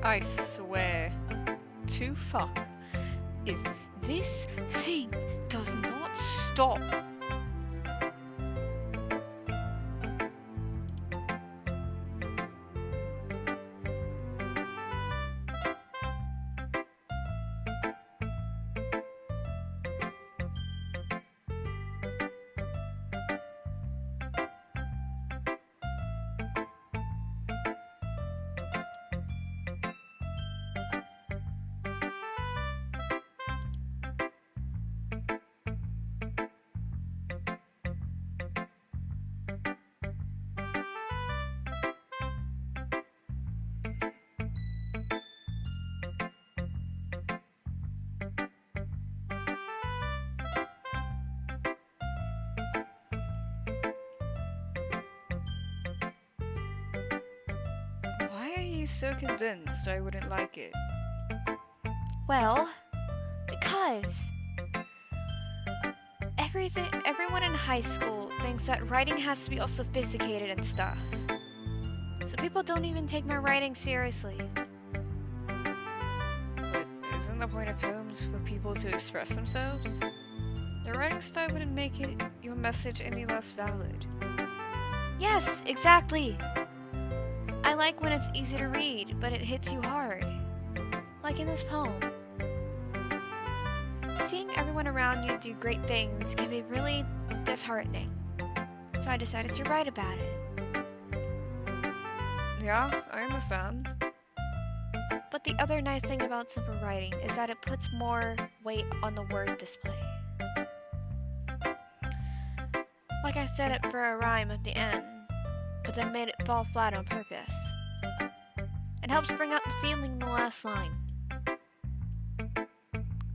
I swear to fuck if this thing does not stop. Why are you so convinced I wouldn't like it? Well, because everyone in high school thinks that writing has to be all sophisticated and stuff. So people don't even take my writing seriously. But isn't the point of poems for people to express themselves? The writing style wouldn't make your message any less valid. Yes, exactly. I like when it's easy to read, but it hits you hard. Like in this poem. Seeing everyone around you do great things can be really disheartening. So I decided to write about it. Yeah, I understand. But the other nice thing about simple writing is that it puts more weight on the word display. Like I said it for a rhyme at the end, but then made it fall flat on purpose. It helps bring out the feeling in the last line.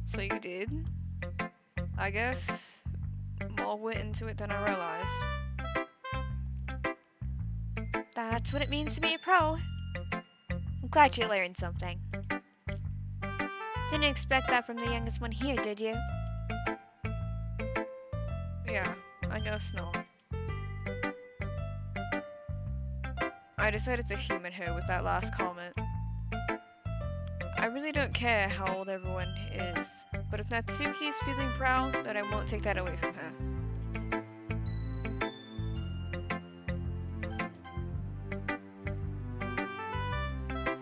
So you did? I guess more went into it than I realized. That's what it means to be a pro. I'm glad you learned something. Didn't expect that from the youngest one here, did you? Yeah, I guess not. I decided to humour her with that last comment. I really don't care how old everyone is, but if Natsuki is feeling proud, then I won't take that away from her.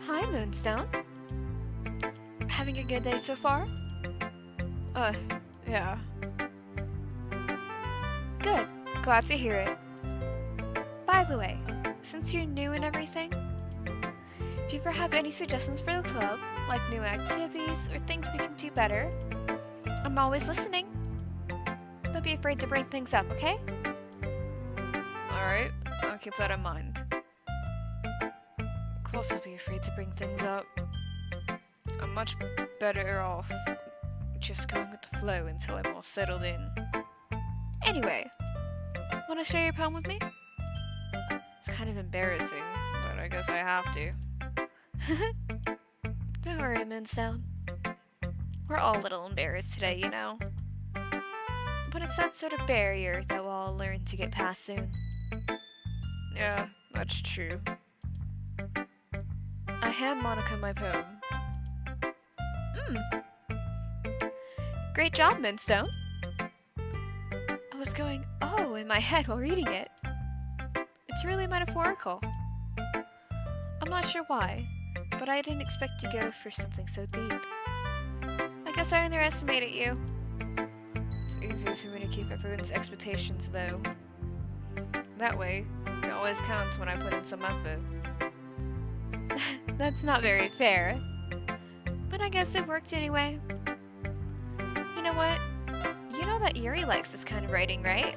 Hi, Moonstone. Having a good day so far? Yeah. Good. Glad to hear it. By the way, since you're new and everything, if you ever have any suggestions for the club, like new activities or things we can do better, I'm always listening. Don't be afraid to bring things up, okay? Alright, I'll keep that in mind. Of course I'll be afraid to bring things up. I'm much better off just going with the flow until I'm all settled in. Anyway, want to share your poem with me? It's kind of embarrassing, but I guess I have to. Don't worry, Moonstone. We're all a little embarrassed today, you know. But it's that sort of barrier that we'll all learn to get past soon. Yeah, that's true. I hand Monica my poem. Great job, Moonstone. I was going, oh, in my head while reading it. It's really metaphorical. I'm not sure why, but I didn't expect to go for something so deep. I guess I underestimated you. It's easier for me to keep everyone's expectations low. That way, it always counts when I put in some effort. That's not very fair. But I guess it worked anyway. You know what? You know that Yuri likes this kind of writing, right?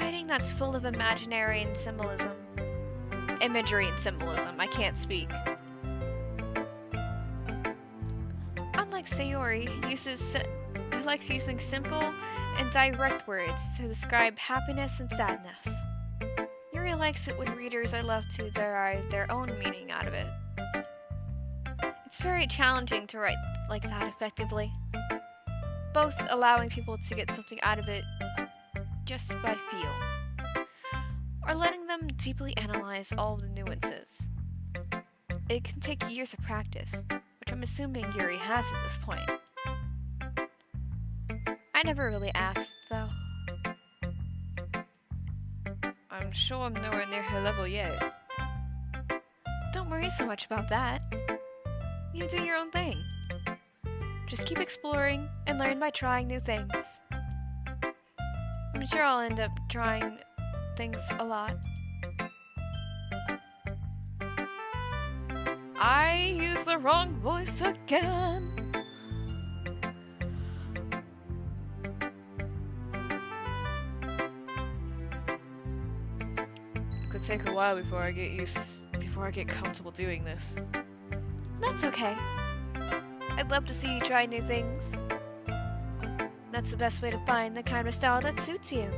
Writing that's full of imaginary and symbolism. Imagery and symbolism. I can't speak. Unlike Sayori, who likes using simple and direct words to describe happiness and sadness. Yuri likes it when readers are left to derive their own meaning out of it. It's very challenging to write like that effectively, both allowing people to get something out of it just by feel, or letting them deeply analyze all the nuances. it can take years of practice, which I'm assuming Yuri has at this point. I never really asked, though. I'm sure I'm nowhere near her level yet. Don't worry so much about that. You do your own thing. Just keep exploring and learn by trying new things. I'm sure I'll end up trying things a lot. I used the wrong voice again. It could take a while before I get comfortable doing this. That's okay. I'd love to see you try new things. That's the best way to find the kind of style that suits you.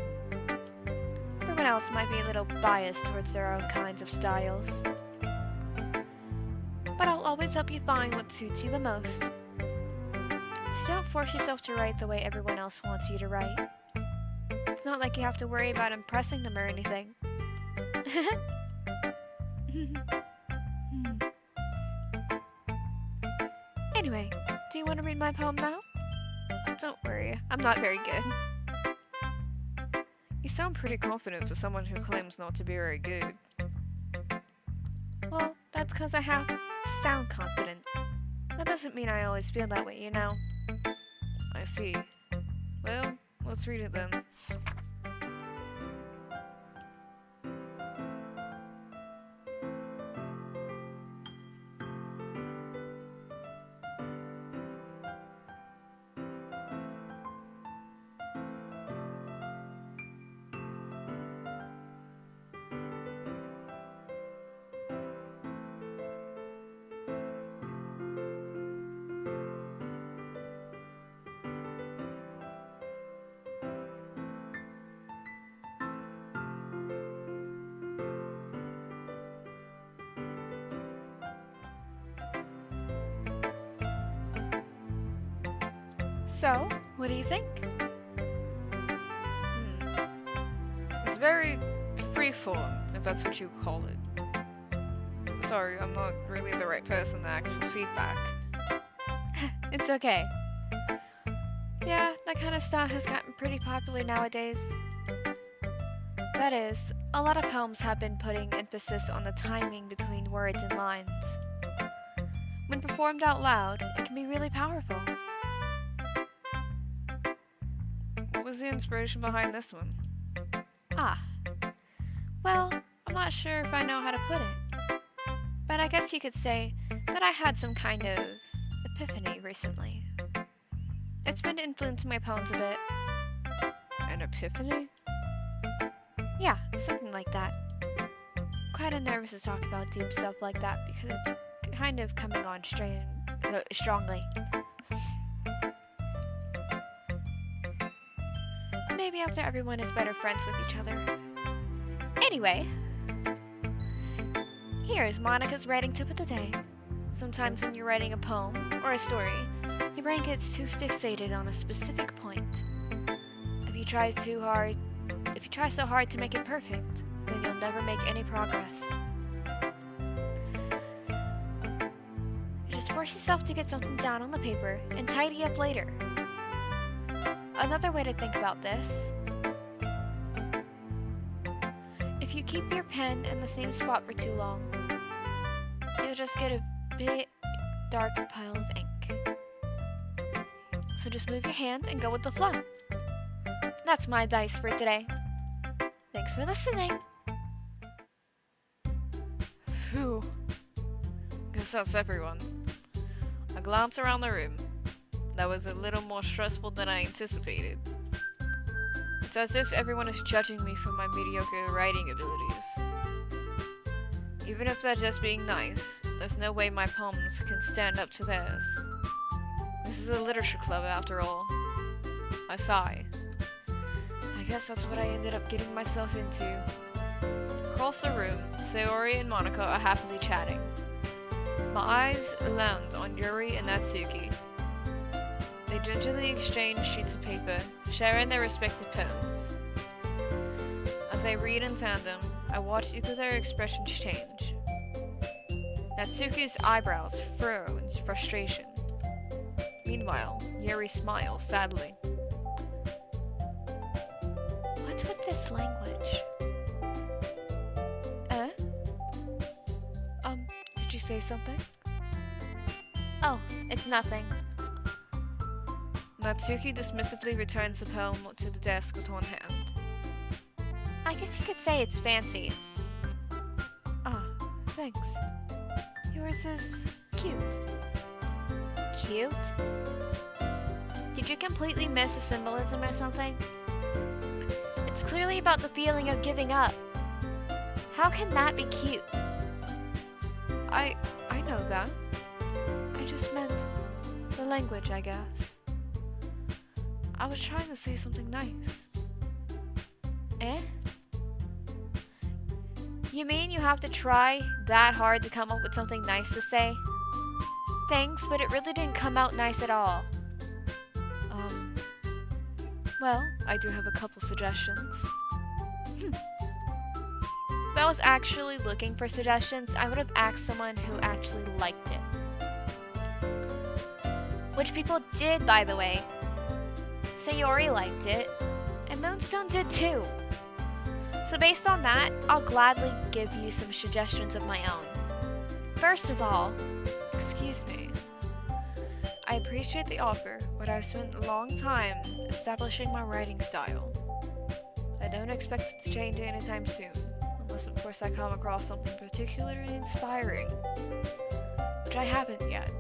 Everyone else might be a little biased towards their own kinds of styles. But I'll always help you find what suits you the most. So don't force yourself to write the way everyone else wants you to write. It's not like you have to worry about impressing them or anything. Anyway, do you want to read my poem now? Don't worry, I'm not very good. You sound pretty confident for someone who claims not to be very good. Well, that's because I have to sound confident. That doesn't mean I always feel that way, you know. I see. Well, let's read it then. So, what do you think? It's very freeform, if that's what you call it. Sorry, I'm not really the right person to ask for feedback. It's okay. Yeah, that kind of style has gotten pretty popular nowadays. That is, a lot of poems have been putting emphasis on the timing between words and lines. When performed out loud, it can be really powerful. What was the inspiration behind this one? Well, I'm not sure if I know how to put it. But I guess you could say that I had some kind of epiphany recently. It's been influencing my poems a bit. An epiphany? Yeah, something like that. I'm kinda nervous to talk about deep stuff like that because it's kind of coming on strongly. Maybe after everyone is better friends with each other. Anyway, here is Monica's writing tip of the day. Sometimes when you're writing a poem or a story, your brain gets too fixated on a specific point. If you try so hard to make it perfect, then you'll never make any progress. Just force yourself to get something down on the paper and tidy up later. Another way to think about this, if you keep your pen in the same spot for too long, you'll just get a big, dark pile of ink. So just move your hand and go with the flow. That's my advice for today. Thanks for listening. Phew. Guess that's everyone. A glance around the room. That was a little more stressful than I anticipated. It's as if everyone is judging me for my mediocre writing abilities. Even if they're just being nice, there's no way my poems can stand up to theirs. This is a literature club after all. I sigh. I guess that's what I ended up getting myself into. Across the room, Sayori and Monika are happily chatting. My eyes land on Yuri and Natsuki. They gingerly exchange sheets of paper, sharing their respective poems. As they read in tandem, I watch each of their expressions change. Natsuki's eyebrows furrow in frustration. Meanwhile, Yuri smiles sadly. What's with this language? Eh? Did you say something? Oh, it's nothing. Natsuki dismissively returns the poem to the desk with one hand. I guess you could say it's fancy. Ah, thanks. Yours is cute. Cute? Did you completely miss the symbolism or something? It's clearly about the feeling of giving up. How can that be cute? I know that. I just meant the language, I guess. I was trying to say something nice. Eh? You mean you have to try that hard to come up with something nice to say? Thanks, but it really didn't come out nice at all. Well, I do have a couple suggestions. If I was actually looking for suggestions, I would have asked someone who actually liked it. Which people did, by the way. Sayori liked it, and Moonstone did too. So based on that, I'll gladly give you some suggestions of my own. First of all, Excuse me. I appreciate the offer, but I've spent a long time establishing my writing style. I don't expect it to change anytime soon, unless of course I come across something particularly inspiring, which I haven't yet.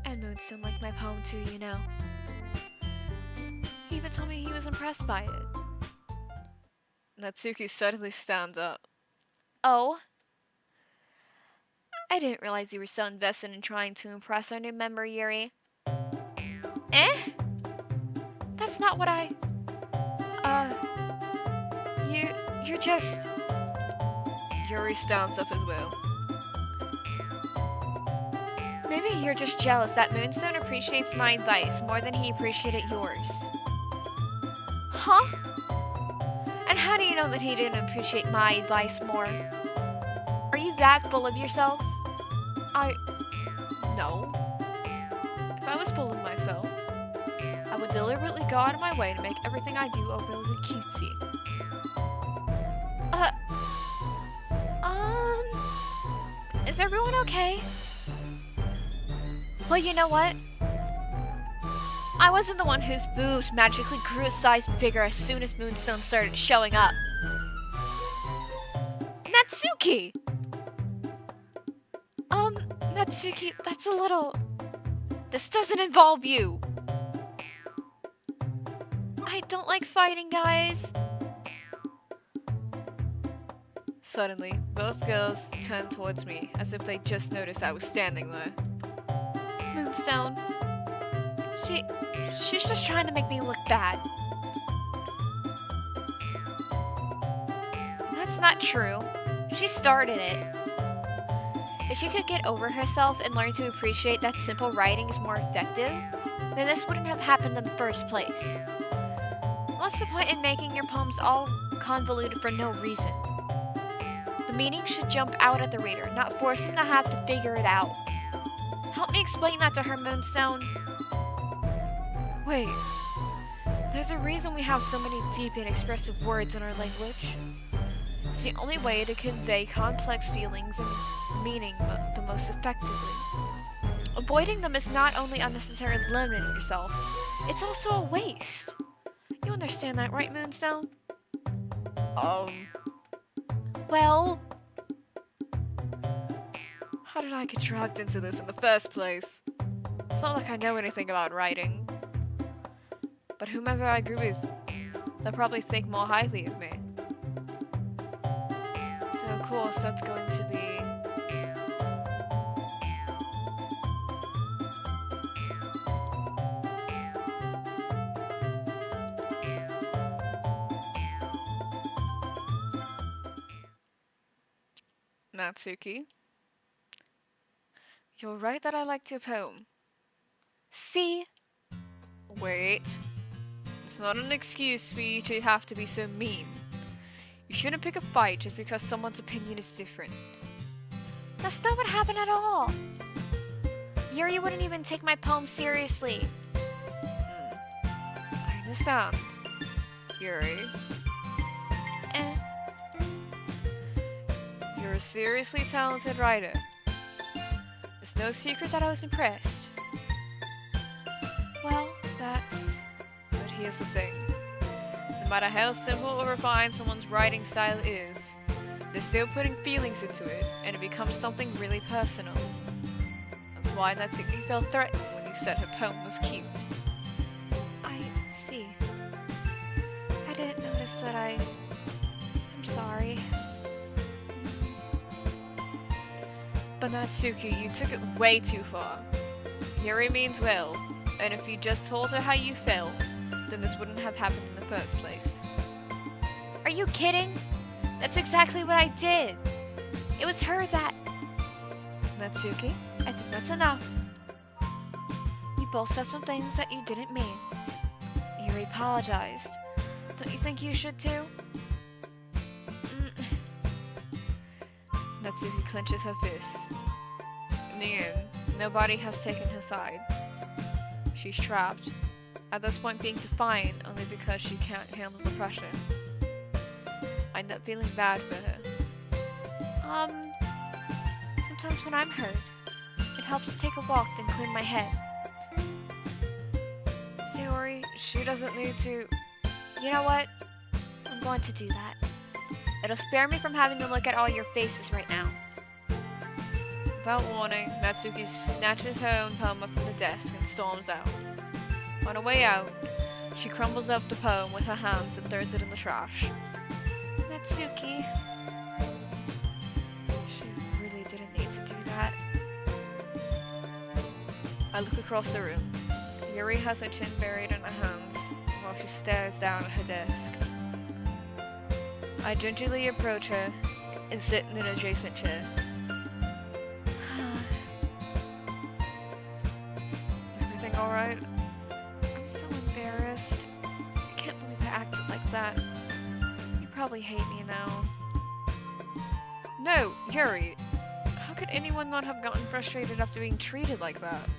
And Moonstone liked my poem too, you know. He even told me he was impressed by it. Natsuki suddenly stands up. oh, I didn't realize you were so invested in trying to impress our new member, Yuri. Eh? That's not what You're just... Yuri stands up as well. Maybe you're just jealous that Moonstone appreciates my advice more than he appreciated yours. Huh? And how do you know that he didn't appreciate my advice more? Are you that full of yourself? No. If I was full of myself, I would deliberately go out of my way to make everything I do overly cutesy. Is everyone okay? Well, you know what? I wasn't the one whose boobs magically grew a size bigger as soon as Moonstone started showing up. Natsuki! Natsuki, that's a little... This doesn't involve you! I don't like fighting, guys. Suddenly, both girls turn towards me as if they just noticed I was standing there. Moonstone. She's just trying to make me look bad. That's not true. She started it. If she could get over herself and learn to appreciate that simple writing is more effective, then this wouldn't have happened in the first place. What's the point in making your poems all convoluted for no reason? The meaning should jump out at the reader, not force him to have to figure it out. Help me explain that to her, Moonstone. Wait. There's a reason we have so many deep and expressive words in our language. It's the only way to convey complex feelings and meaning the most effectively. Avoiding them is not only unnecessarily limiting yourself, it's also a waste. You understand that, right, Moonstone? Well... How did I get dragged into this in the first place? It's not like I know anything about writing. But whomever I agree with, they'll probably think more highly of me. So of course that's going to be... Natsuki, you're right that I liked your poem. See? Wait. It's not an excuse for you to have to be so mean. You shouldn't pick a fight just because someone's opinion is different. That's not what happened at all. Yuri wouldn't even take my poem seriously. I understand, Yuri. You're a seriously talented writer. It's no secret that I was impressed. Well, But here's the thing. No matter how simple or refined someone's writing style is, they're still putting feelings into it, and it becomes something really personal. That's why Natsuki felt threatened when you said her poem was cute. I see. I didn't notice that I'm sorry. But Natsuki, you took it way too far. Yuri means well, and if you just told her how you felt, then this wouldn't have happened in the first place. Are you kidding? That's exactly what I did. It was her that... Natsuki? I think that's enough. You both said some things that you didn't mean. Yuri apologized. Don't you think you should too? Natsuki clenches her fists. In the end, nobody has taken her side. She's trapped, at this point being defiant only because she can't handle the pressure. I end up feeling bad for her. Sometimes when I'm hurt, it helps to take a walk and clean my head. Sayori, she doesn't need to... You know what? I'm going to do that. It'll spare me from having to look at all your faces right now. Without warning, Natsuki snatches her own poem up from the desk and storms out. On her way out, she crumbles up the poem with her hands and throws it in the trash. Natsuki. She really didn't need to do that. I look across the room. Yuri has her chin buried in her hands while she stares down at her desk. I gingerly approach her and sit in an adjacent chair. Everything alright? I'm so embarrassed. I can't believe I acted like that. You probably hate me now. No, Yuri! How could anyone not have gotten frustrated after being treated like that?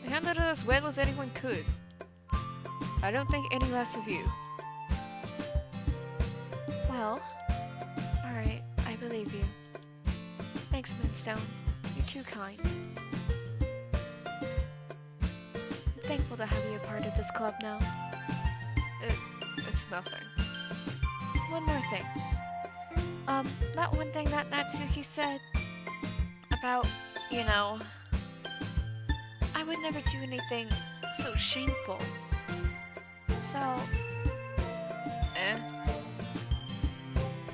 I handled it as well as anyone could. I don't think any less of you. Well, alright, I believe you. Thanks, Moonstone. You're too kind. I'm thankful to have you a part of this club now. It's nothing. One more thing. That one thing that Natsuki said about, you know, I would never do anything so shameful. So...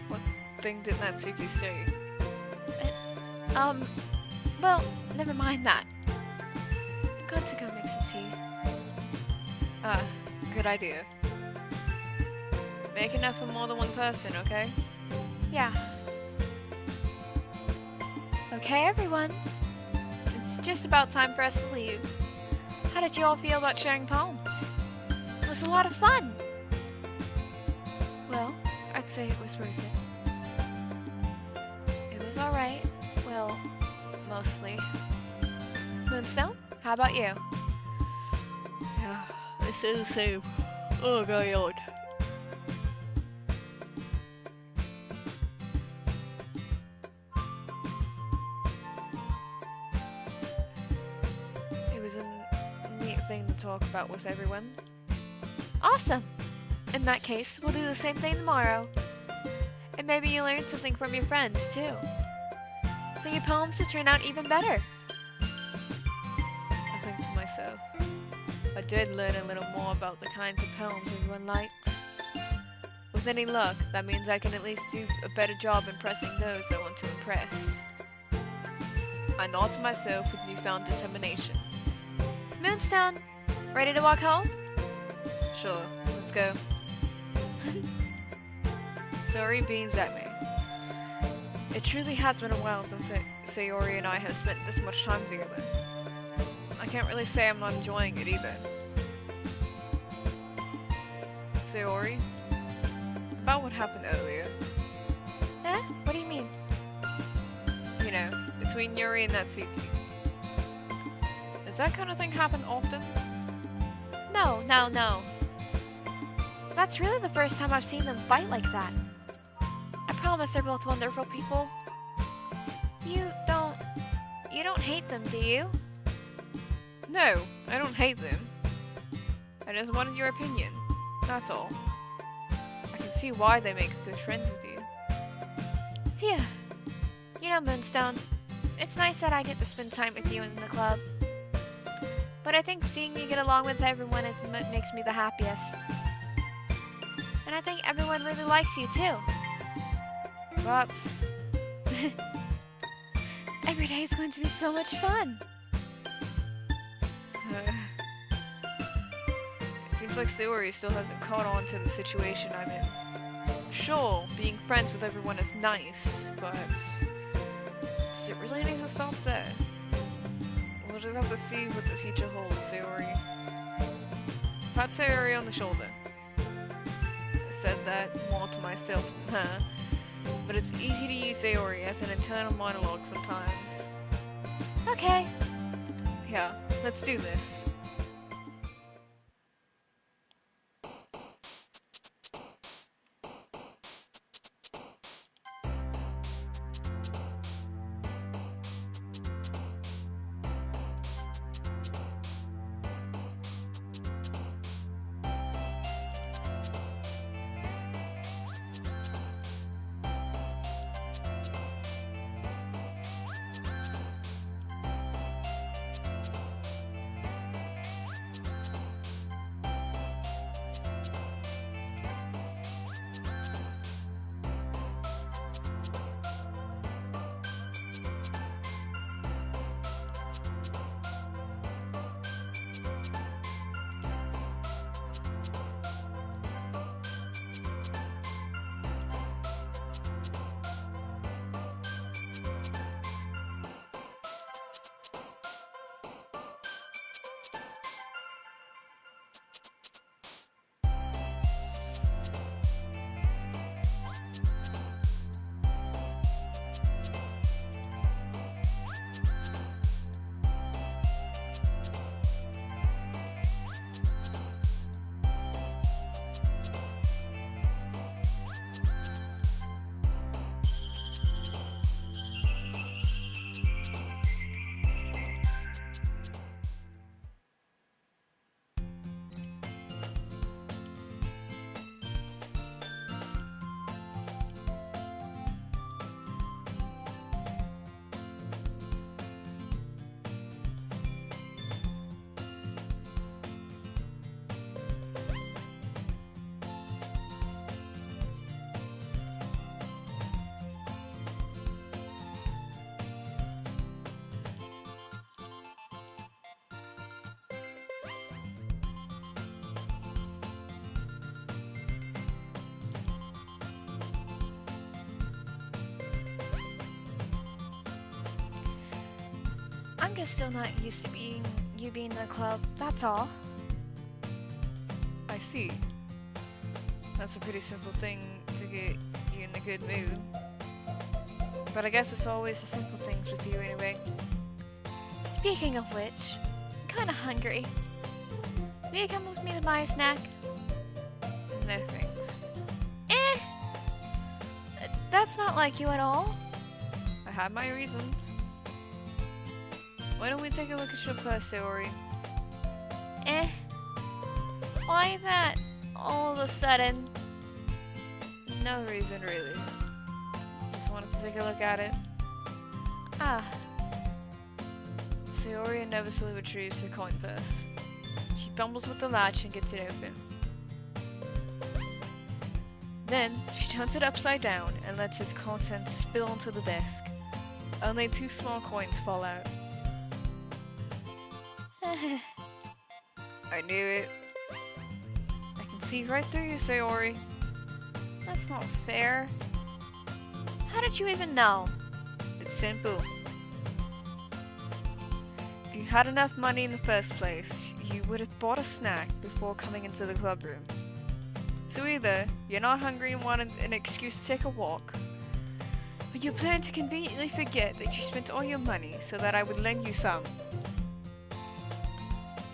What thing did Natsuki say? Well, never mind that. I'm going to go make some tea. Good idea. Make enough for more than one person, okay? Yeah. Okay, everyone. It's just about time for us to leave. How did you all feel about sharing poems? It was a lot of fun. Well, I'd say it was worth it. It was alright. Well, mostly. Moonstone, how about you? Yeah, I say the same. Oh god. It was a neat thing to talk about with everyone. Awesome! In that case, we'll do the same thing tomorrow. And maybe you learned something from your friends, too. So your poems will turn out even better. I think to myself, I did learn a little more about the kinds of poems everyone likes. With any luck, that means I can at least do a better job impressing those I want to impress. I nod to myself with newfound determination. Moonstone, ready to walk home? Sure, let's go. Sayori beams at me. It truly has been a while since Sayori and I have spent this much time together. I can't really say I'm not enjoying it either. Sayori, about what happened earlier. Eh? What do you mean? You know, between Yuri and Natsuki. Does that kind of thing happen often? No, no, no. That's really the first time I've seen them fight like that. I promise they're both wonderful people. You don't hate them, do you? No, I don't hate them. I just wanted your opinion. That's all. I can see why they make good friends with you. Phew. You know, Moonstone, it's nice that I get to spend time with you in the club. But I think seeing you get along with everyone is what makes me the happiest. And I think everyone really likes you too. That's... Every day is going to be so much fun. It seems like Sayori still hasn't caught on to the situation I'm in. Sure, being friends with everyone is nice, but does it really need to stop there? We'll just have to see what the future holds, Sayori. Pat Sayori on the shoulder. I said that more to myself than her, but it's easy to use Sayori as an internal monologue sometimes. Okay. Yeah, let's do this. I'm just still not used to being in the club, that's all. I see. That's a pretty simple thing to get you in a good mood. But I guess it's always the simple things with you anyway. Speaking of which, I'm kinda hungry. Will you come with me to buy a snack? No thanks. That's not like you at all. I have my reasons. Why don't we take a look at your purse, Sayori? Why that all of a sudden? No reason, really. Just wanted to take a look at it. Ah, Sayori nervously retrieves her coin purse. She fumbles with the latch and gets it open. Then, she turns it upside down and lets its contents spill onto the desk. Only 2 small coins fall out. I knew it. I can see right through you, Sayori. That's not fair. How did you even know? It's simple. If you had enough money in the first place, you would have bought a snack before coming into the club room. So either you're not hungry and want an excuse to take a walk, But you plan to conveniently forget that you spent all your money so that I would lend you some.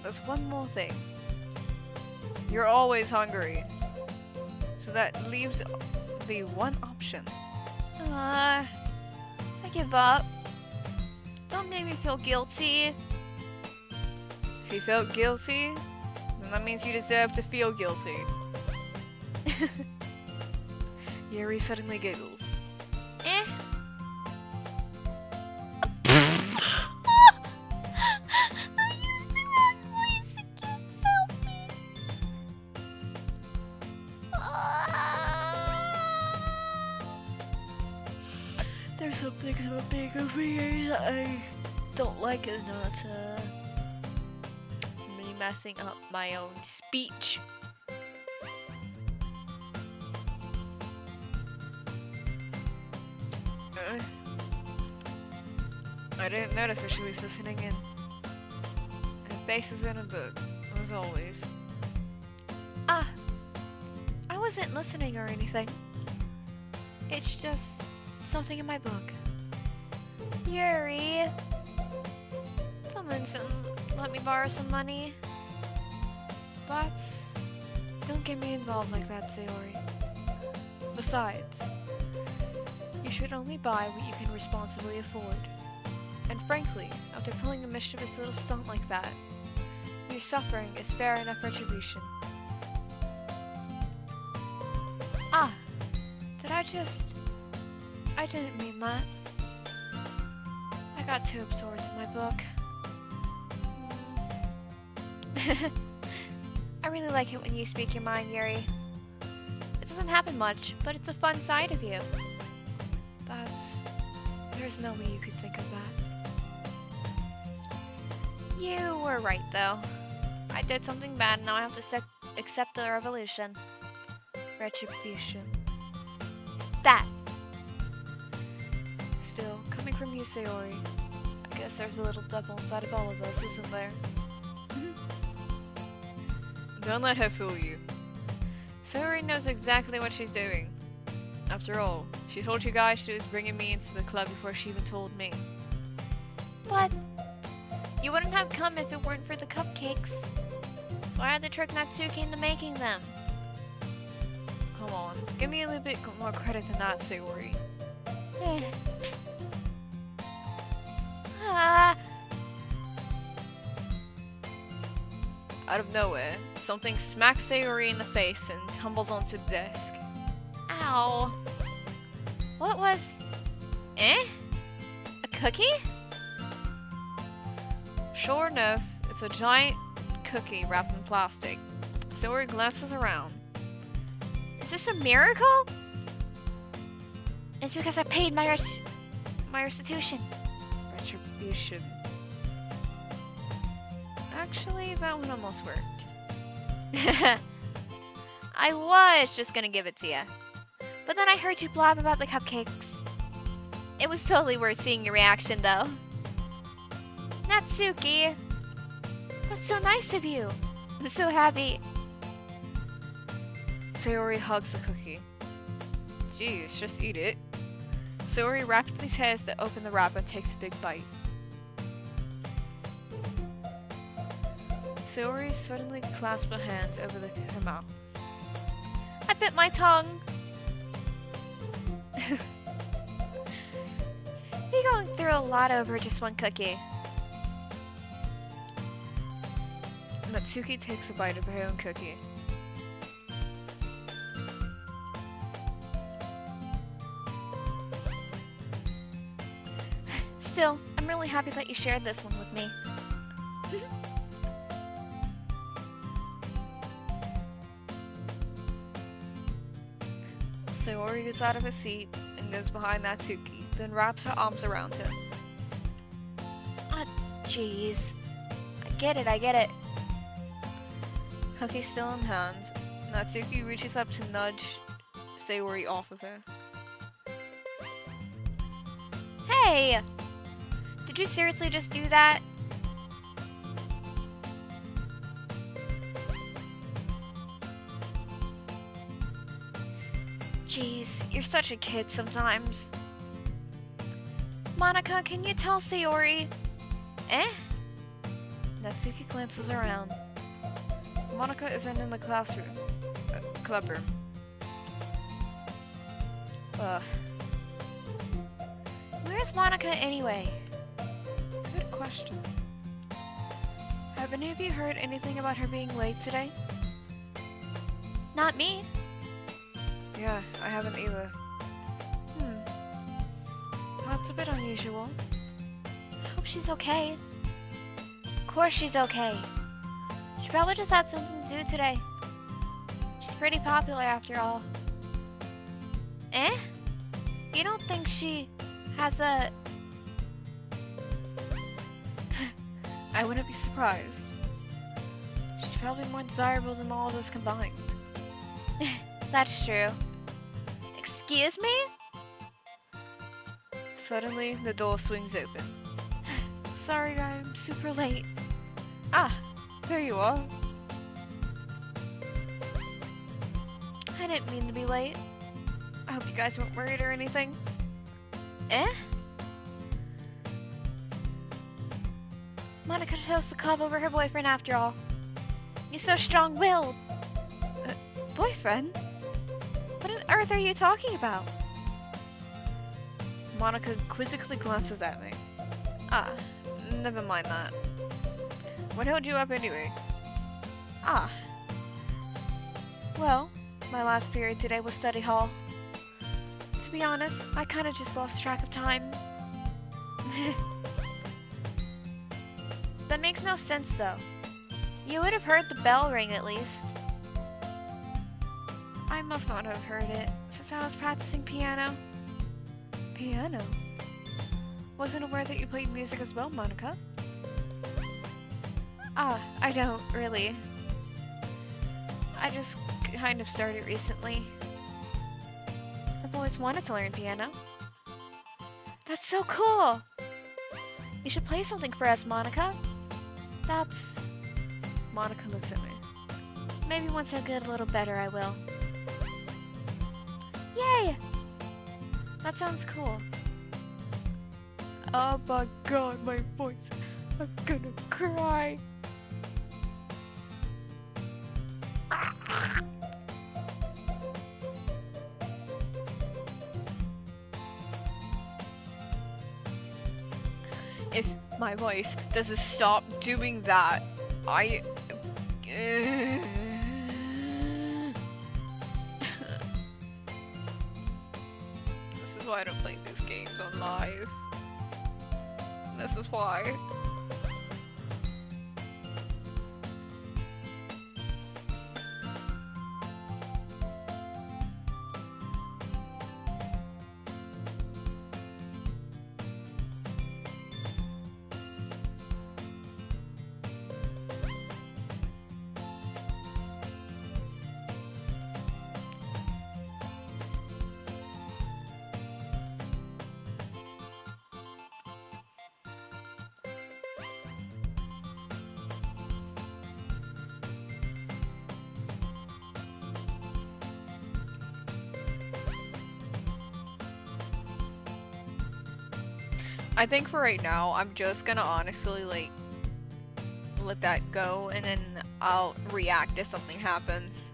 There's one more thing. You're always hungry. So that leaves the one option. I give up. Don't make me feel guilty. If you felt guilty, then that means you deserve to feel guilty. Yuri suddenly giggles. Eh? I used the wrong voice again. Help me. There's something so big over here that I don't like it not. I'm really messing up my own speech. I didn't notice that she was listening in. Her face is in a book, as always. Ah, I wasn't listening or anything. It's just something in my book. Yuri, don't mention let me borrow some money. But don't get me involved like that, Sayori. Besides, you should only buy what you can responsibly afford. And frankly, after pulling a mischievous little stunt like that, your suffering is fair enough retribution. Ah, I didn't mean that. I got too absorbed in my book. I really like it when you speak your mind, Yuri. It doesn't happen much, but it's a fun side of you. There's no way you could think of that. You were right, though. I did something bad, and now I have to accept the revolution. Retribution. That. Still, coming from you, Sayori, I guess there's a little devil inside of all of us, isn't there? Don't let her fool you. Sayori knows exactly what she's doing. After all, she told you guys she was bringing me into the club before she even told me. But you wouldn't have come if it weren't for the cupcakes. So I had to trick Natsuki into making them. Come on, give me a little bit more credit than that, Sayori. Out of nowhere, something smacks Sayori in the face and tumbles onto the desk. Ow. What was... A cookie? Sure enough, it's a giant cookie wrapped in plastic. Sayori glances around. Is this a miracle? It's because I paid my restitution. Retribution. Actually, that one almost worked. I was just gonna give it to you. But then I heard you blab about the cupcakes. It was totally worth seeing your reaction, though. Natsuki! That's so nice of you. I'm so happy. Sayori hugs the cookie. Jeez, just eat it. Sayori rapidly tears to open the wrapper and takes a big bite. Sayori suddenly clasps her hands over her mouth. I bit my tongue. You're going through a lot over just one cookie. Natsuki takes a bite of her own cookie. Still, I'm really happy that you shared this one with me. Sayori gets out of her seat and goes behind Natsuki, then wraps her arms around him. Ah, jeez. I get it. Cookie still in hand, Natsuki reaches up to nudge Sayori off of her. Hey! Did you seriously just do that? Jeez, you're such a kid sometimes. Monica, can you tell Sayori? Eh? Natsuki glances around. Monica isn't in the classroom. Clubroom. Where's Monica anyway? Good question. Have any of you heard anything about her being late today? Not me. Yeah, I haven't either. That's a bit unusual. I hope she's okay. Of course she's okay. She probably just had something to do today. She's pretty popular after all. Eh? You don't think she has a... I wouldn't be surprised. She's probably more desirable than all of us combined. That's true. Excuse me? Suddenly, the door swings open. Sorry, I'm super late. Ah, there you are. I didn't mean to be late. I hope you guys weren't worried or anything. Eh? Monica chose to club over her boyfriend after all. You're so strong-willed. Boyfriend? What on earth are you talking about? Monica quizzically glances at me. Ah, never mind that. What held you up anyway? Ah. Well, my last period today was study hall. To be honest, I kinda just lost track of time. That makes no sense though. You would have heard the bell ring at least. I must not have heard it, since I was practicing piano. Piano? Wasn't aware that you played music as well, Monica. Ah, I don't, really. I just kind of started recently. I've always wanted to learn piano. That's so cool! You should play something for us, Monica. That's... Monica looks at me. Maybe once I get a little better, I will. Yay! That sounds cool. Oh my god, my voice. I'm gonna cry. If my voice doesn't stop doing that, I... This is why I don't play these games on live. This is why. I think for right now, I'm just gonna honestly, like, let that go, and then I'll react if something happens.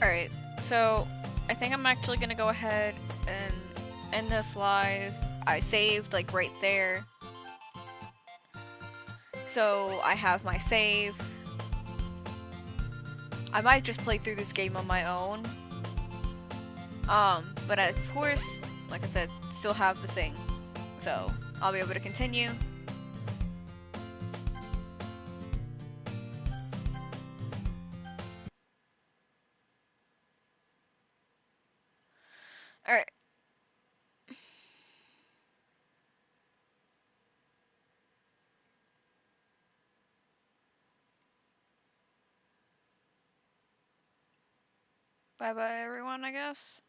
Alright, so I think I'm actually gonna go ahead and end this live. I saved like right there. So I have my save. I might just play through this game on my own. But of course, like I said, still have the thing. So I'll be able to continue. Alright. Bye bye everyone, I guess.